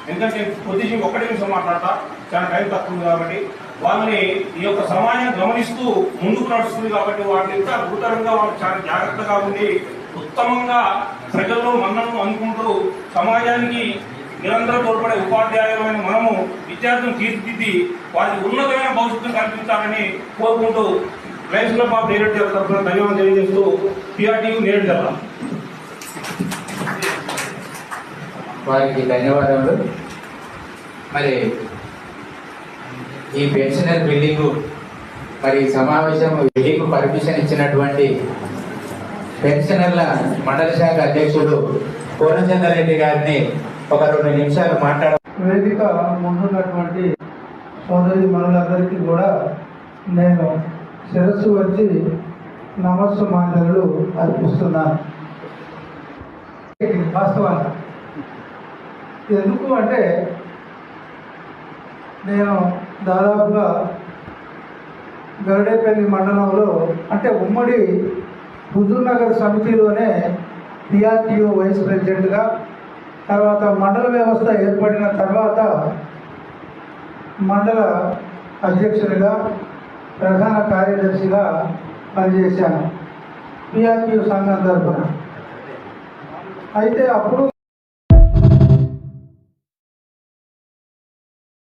ఎందుకంటే పొజిషన్ ఒక్కటి నిమిషం మాట్లాడతా, చాలా టైం తక్కువ ఉంది కాబట్టి వాళ్ళని ఈ యొక్క సమాజం గమనిస్తూ ముందుకు నడుస్తుంది కాబట్టి వాటిని ఇంకా గురుతరంగా వాళ్ళు చాలా జాగ్రత్తగా ఉండి ఉత్తమంగా ప్రజల్లో మన్నను అనుకుంటూ సమాజానికి నిరంతరం తోడ్పడే ఉపాధ్యాయులమైన మనము విద్యార్థులను తీర్చిదిద్ది వారికి ఉన్నతమైన భవిష్యత్తును కల్పించాలని కోరుకుంటూ లయన్స్ క్లబ్ ఆఫ్ నేరేడు జిల్లా తరఫున ధన్యవాదాలు తెలియజేస్తూ PRTU నేరేడు జిల్లా వారికి ధన్యవాదాలు. మరి ఈ పెన్షనర్ బిల్డింగ్ మరి సమావేశం బిల్డింగ్ పర్మిషన్ ఇచ్చినటువంటి పెన్షనర్ల మండల శాఖ అధ్యక్షుడు పూర్ణచంద్రారెడ్డి గారిని ఒక 2 నిమిషాలు వేదిక ముందున్నటువంటి సోదరి మనులందరికీ కూడా నేను శిరస్సు వచ్చి నమస్సుమాంజలు అర్పిస్తున్నాను. వాస్తవంగా ఎందుకు అంటే నేను దాదాపుగా గరుడేపల్లి మండలంలో అంటే ఉమ్మడి హుజూర్నగర్ సమితిలోనే PRTU వైస్ ప్రెసిడెంట్గా, తర్వాత మండల వ్యవస్థ ఏర్పడిన తర్వాత మండల అధ్యక్షునిగా, ప్రధాన కార్యదర్శిగా పనిచేశాను PRTU సంఘం తరఫున. అయితే అప్పుడు